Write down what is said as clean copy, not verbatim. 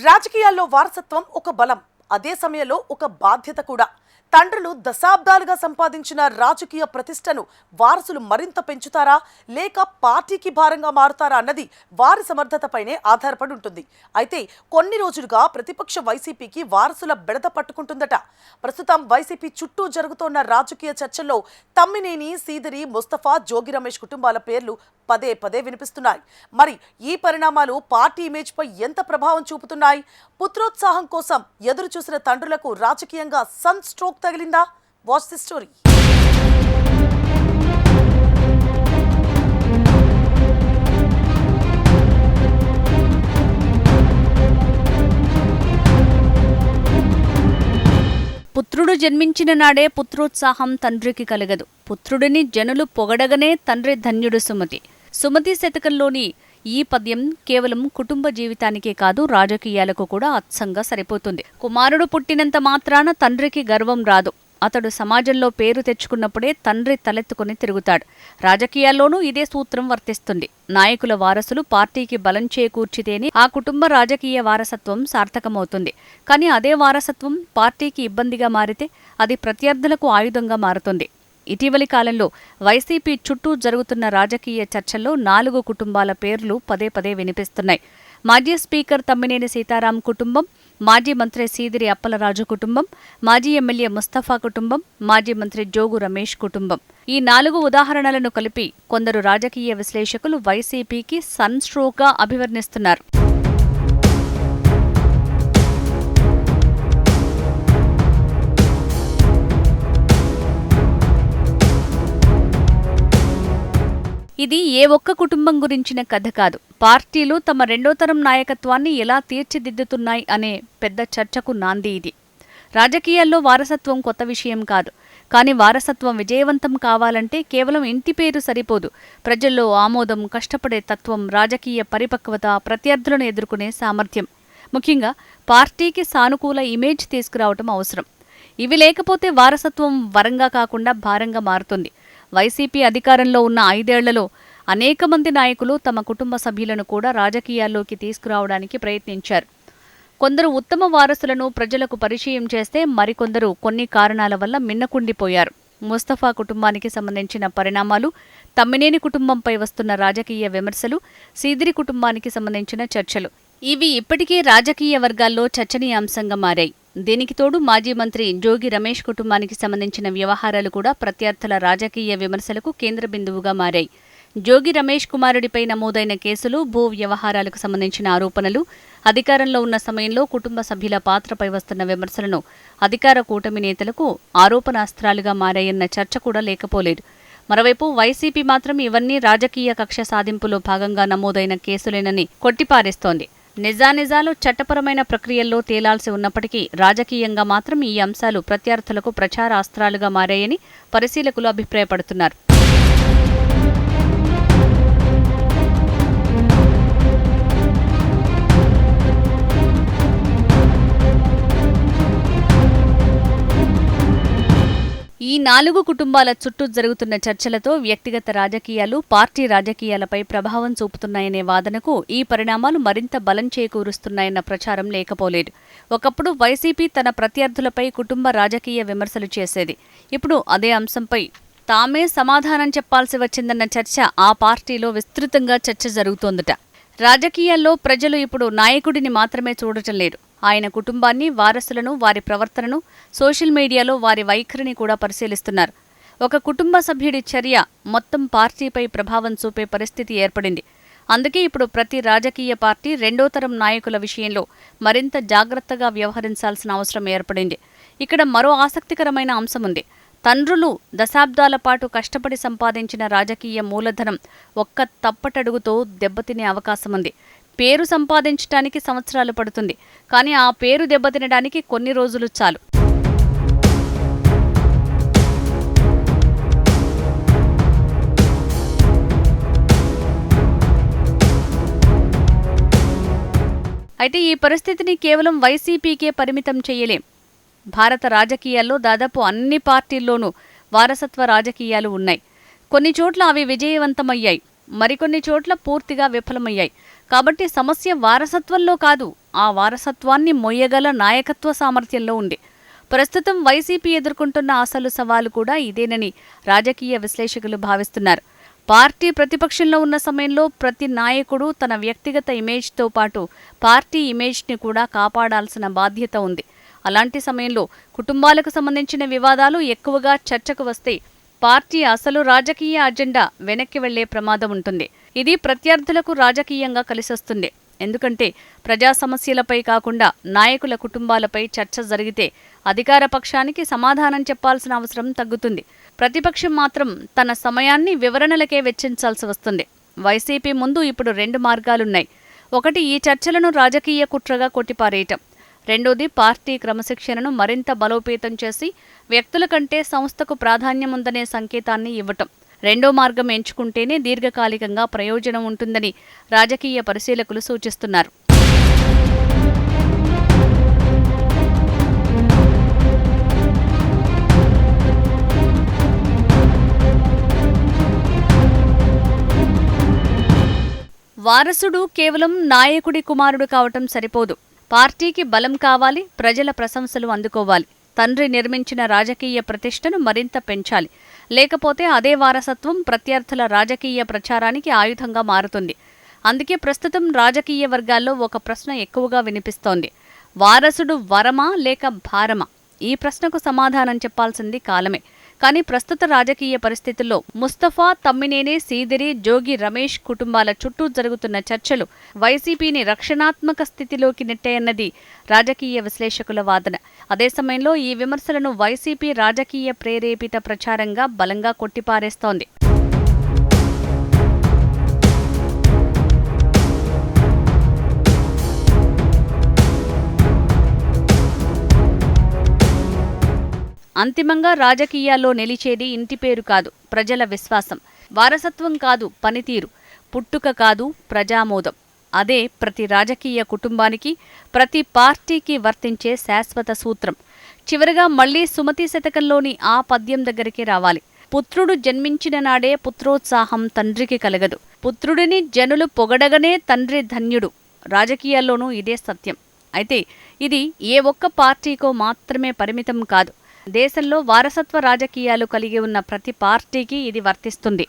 రాజకీయాల్లో వారసత్వం ఒక బలం, అదే సమయంలో ఒక బాధ్యత కూడా. తండ్రులు దశాబ్దాలుగా సంపాదించిన రాజకీయ ప్రతిష్టను వారసులు మరింత పెంచుతారా లేక పార్టీకి భారంగా మారుతారా అన్నది వారి సమర్థతపైనే ఆధారపడి ఉంటుంది. అయితే కొన్ని రోజులుగా ప్రతిపక్ష వైసీపీకి వారసుల బెడద పట్టుకుంటుందట. ప్రస్తుతం వైసీపీ చుట్టూ జరుగుతోన్న రాజకీయ చర్చల్లో తమ్మినేని, సీదిరి, ముస్తఫా, జోగి రమేష్ కుటుంబాల పేర్లు పదే పదే వినిపిస్తున్నాయి. మరి ఈ పరిణామాలు పార్టీ ఇమేజ్ పై ఎంత ప్రభావం చూపుతున్నాయి? పుత్రోత్సాహం కోసం ఎదురు చూసిన తండ్రులకు రాజకీయంగా సన్ స్ట్రోక్ తగిలిందా? Watch the story. పుత్రుడు జన్మించిన నాడే పుత్రోత్సాహం తండ్రికి కలగదు. పుత్రుడిని జనులు పొగడగనే తండ్రి ధన్యుడు సుమతి. సుమతి శతకంలోని ఈ పద్యం కేవలం కుటుంబ జీవితానికే కాదు, రాజకీయాలకు కూడా అచ్చంగా సరిపోతుంది. కుమారుడు పుట్టినంత మాత్రాన తండ్రికి గర్వం రాదు. అతడు సమాజంలో పేరు తెచ్చుకున్నప్పుడే తండ్రి తలెత్తుకుని తిరుగుతాడు. రాజకీయాల్లోనూ ఇదే సూత్రం వర్తిస్తుంది. నాయకుల వారసులు పార్టీకి బలం చేకూర్చితేనే ఆ కుటుంబ రాజకీయ వారసత్వం సార్థకమవుతుంది. కానీ అదే వారసత్వం పార్టీకి ఇబ్బందిగా మారితే అది ప్రత్యర్థులకు ఆయుధంగా మారుతుంది. ఇటీవలి కాలంలో వైసీపీ చుట్టూ జరుగుతున్న రాజకీయ చర్చల్లో 4 కుటుంబాల పేర్లు పదే పదే వినిపిస్తున్నాయి. మాజీ స్పీకర్ తమ్మినేని సీతారాం కుటుంబం, మాజీ మంత్రి సీదిరి అప్పలరాజు కుటుంబం, మాజీ ఎమ్మెల్యే ముస్తఫా కుటుంబం, మాజీ మంత్రి జోగు రమేష్ కుటుంబం. ఈ 4 ఉదాహరణలను కలిపి కొందరు రాజకీయ విశ్లేషకులు వైసీపీకి సన్ స్ట్రోక్గా అభివర్ణిస్తున్నారు. ఇది ఏ ఒక్క కుటుంబం గురించిన కథ కాదు. పార్టీలు తమ రెండో తరం నాయకత్వాన్ని ఎలా తీర్చిదిద్దుతున్నాయి అనే పెద్ద చర్చకు నాంది ఇది. రాజకీయాల్లో వారసత్వం కొత్త విషయం కాదు. కానీ వారసత్వం విజయవంతం కావాలంటే కేవలం ఇంటి పేరు సరిపోదు. ప్రజల్లో ఆమోదం, కష్టపడే తత్వం, రాజకీయ పరిపక్వత, ప్రత్యర్థులను ఎదుర్కొనే సామర్థ్యం, ముఖ్యంగా పార్టీకి సానుకూల ఇమేజ్ తీసుకురావటం అవసరం. ఇవి లేకపోతే వారసత్వం వరంగా కాకుండా భారంగా మారుతుంది. వైసీపీ అధికారంలో ఉన్న 5 ఏళ్లలో అనేక మంది నాయకులు తమ కుటుంబ సభ్యులను కూడా రాజకీయాల్లోకి తీసుకురావడానికి ప్రయత్నించారు. కొందరు ఉత్తమ వారసులను ప్రజలకు పరిచయం చేస్తే మరికొందరు కొన్ని కారణాల వల్ల మిన్నకుండిపోయారు. ముస్తఫా కుటుంబానికి సంబంధించిన పరిణామాలు, తమ్మినేని కుటుంబంపై వస్తున్న రాజకీయ విమర్శలు, సీదిరి కుటుంబానికి సంబంధించిన చర్చలు ఇవి ఇప్పటికే రాజకీయ వర్గాల్లో చర్చనీయాంశంగా మారాయి. దీనికి తోడు మాజీ మంత్రి జోగి రమేష్ కుటుంబానికి సంబంధించిన వ్యవహారాలు కూడా ప్రత్యర్థుల రాజకీయ విమర్శలకు కేంద్ర బిందువుగా మారాయి. జోగి రమేష్ కుమారుడిపై నమోదైన కేసులు, భూ వ్యవహారాలకు సంబంధించిన ఆరోపణలు, అధికారంలో ఉన్న సమయంలో కుటుంబ సభ్యుల పాత్రపై వస్తున్న విమర్శలను అధికార కూటమి నేతలకు ఆరోపణాస్త్రాలుగా మారాయన్న చర్చ కూడా లేకపోలేదు. మరోవైపు వైసీపీ మాత్రం ఇవన్నీ రాజకీయ కక్ష సాధింపులో భాగంగా నమోదైన కేసులేనని కొట్టిపారేస్తోంది. నిజానిజాలు చట్టపరమైన ప్రక్రియల్లో తేలాల్సి ఉన్నప్పటికీ రాజకీయంగా మాత్రం ఈ అంశాలు ప్రత్యర్థులకు ప్రచార అస్త్రాలుగా మారాయని పరిశీలకులు అభిప్రాయపడుతున్నారు. ఈ 4 కుటుంబాల చుట్టూ జరుగుతున్న చర్చలతో వ్యక్తిగత రాజకీయాలు, పార్టీ రాజకీయాలపై ప్రభావం చూపుతున్నాయనే వాదనకు ఈ పరిణామాలు మరింత బలం చేకూరుస్తున్నాయన్న ప్రచారం లేకపోలేదు. ఒకప్పుడు వైసీపీ తన ప్రత్యర్థులపై కుటుంబ రాజకీయ విమర్శలు చేసేది. ఇప్పుడు అదే అంశంపై తామే సమాధానం చెప్పాల్సి వచ్చిందన్న చర్చ ఆ పార్టీలో విస్తృతంగా చర్చ జరుగుతోందట. రాజకీయాల్లో ప్రజలు ఇప్పుడు నాయకుడిని మాత్రమే చూడటం లేదు. ఆయన కుటుంబాన్ని, వారసులను, వారి ప్రవర్తనను, సోషల్ మీడియాలో వారి వైఖరిని కూడా పరిశీలిస్తున్నారు. ఒక కుటుంబ సభ్యుడి చర్య మొత్తం పార్టీపై ప్రభావం చూపే పరిస్థితి ఏర్పడింది. అందుకే ఇప్పుడు ప్రతి రాజకీయ పార్టీ రెండో తరం నాయకుల విషయంలో మరింత జాగ్రత్తగా వ్యవహరించాల్సిన అవసరం ఏర్పడింది. ఇక్కడ మరో ఆసక్తికరమైన అంశముంది. తండ్రులు దశాబ్దాల పాటు కష్టపడి సంపాదించిన రాజకీయ మూలధనం ఒక్క తప్పటడుగుతో దెబ్బతినే అవకాశముంది. పేరు సంపాదించడానికి సంవత్సరాలు పడుతుంది. కానీ ఆ పేరు దెబ్బతినడానికి కొన్ని రోజులు చాలు. అయితే ఈ పరిస్థితిని కేవలం వైసీపీకే పరిమితం చేయలేం. భారత రాజకీయాల్లో దాదాపు అన్ని పార్టీల్లోనూ వారసత్వ రాజకీయాలు ఉన్నాయి. కొన్ని చోట్ల అవి విజయవంతమయ్యాయి, మరికొన్ని చోట్ల పూర్తిగా విఫలమయ్యాయి. కాబట్టి సమస్య వారసత్వంలో కాదు, ఆ వారసత్వాన్ని మొయ్యగల నాయకత్వ సామర్థ్యంలో ఉంది. ప్రస్తుతం వైసీపీ ఎదుర్కొంటున్న అసలు సవాలు కూడా ఇదేనని రాజకీయ విశ్లేషకులు భావిస్తున్నారు. పార్టీ ప్రతిపక్షంలో ఉన్న సమయంలో ప్రతి నాయకుడు తన వ్యక్తిగత ఇమేజ్తో పాటు పార్టీ ఇమేజ్ని కూడా కాపాడాల్సిన బాధ్యత ఉంది. అలాంటి సమయంలో కుటుంబాలకు సంబంధించిన వివాదాలు ఎక్కువగా చర్చకు వస్తే పార్టీ అసలు రాజకీయ అజెండా వెనక్కి వెళ్లే ప్రమాదం ఉంటుంది. ఇది ప్రత్యర్థులకు రాజకీయంగా కలిసొస్తుంది. ఎందుకంటే ప్రజా సమస్యలపై కాకుండా నాయకుల కుటుంబాలపై చర్చ జరిగితే అధికార పక్షానికి సమాధానం చెప్పాల్సిన అవసరం తగ్గుతుంది. ప్రతిపక్షం మాత్రం తన సమయాన్ని వివరణలకే వెచ్చించాల్సి వస్తుంది. వైసీపీ ముందు ఇప్పుడు 2 మార్గాలున్నాయి. ఒకటి, ఈ చర్చలను రాజకీయ కుట్రగా కొట్టిపారేయటం. రెండోది, పార్టీ క్రమశిక్షణను మరింత బలోపేతం చేసి వ్యక్తుల కంటే సంస్థకు ప్రాధాన్యముందనే సంకేతాన్ని ఇవ్వటం. రెండో మార్గం ఎంచుకుంటేనే దీర్ఘకాలికంగా ప్రయోజనం ఉంటుందని రాజకీయ పరిశీలకులు సూచిస్తున్నారు. వారసుడు కేవలం నాయకుడి కుమారుడు కావటం సరిపోదు. పార్టీకి బలం కావాలి, ప్రజల ప్రశంసలు అందుకోవాలి. తండ్రి నిర్మించిన రాజకీయ ప్రతిష్టను మరింత పెంచాలి. లేకపోతే అదే వారసత్వం ప్రత్యర్థుల రాజకీయ ప్రచారానికి ఆయుధంగా మారుతుంది. అందుకే ప్రస్తుతం రాజకీయ వర్గాల్లో ఒక ప్రశ్న ఎక్కువగా వినిపిస్తోంది. వారసుడు వరమా లేక భారమా? ఈ ప్రశ్నకు సమాధానం చెప్పాల్సింది కాలమే. కానీ ప్రస్తుత రాజకీయ పరిస్థితుల్లో ముస్తఫా, తమ్మినేని సీదిరి, జోగి రమేష్ కుటుంబాల చుట్టూ జరుగుతున్న చర్చలు వైసీపీని రక్షణాత్మక స్థితిలోకి నెట్టాయన్నది రాజకీయ విశ్లేషకుల వాదన. అదే సమయంలో ఈ విమర్శలను వైసీపీ రాజకీయ ప్రేరేపిత ప్రచారంగా బలంగా కొట్టిపారేస్తోంది. అంతిమంగా రాజకీయాల్లో నిలిచేది ఇంటి పేరు కాదు, ప్రజల విశ్వాసం. వారసత్వం కాదు, పనితీరు. పుట్టుక కాదు, ప్రజామోదం. అదే ప్రతి రాజకీయ కుటుంబానికి, ప్రతి పార్టీకి వర్తించే శాశ్వత సూత్రం. చివరగా మళ్లీ సుమతి శతకంలోని ఆ పద్యం దగ్గరికి రావాలి. పుత్రుడు జన్మించిన నాడే పుత్రోత్సాహం తండ్రికి కలగదు. పుత్రుడిని జనులు పొగడగనే తండ్రి ధన్యుడు. రాజకీయాల్లోనూ ఇదే సత్యం. అయితే ఇది ఏ ఒక్క పార్టీకో మాత్రమే పరిమితం కాదు. దేశంలో వారసత్వ రాజకీయాలు కలిగి ఉన్న ప్రతి పార్టీకి ఇది వర్తిస్తుంది.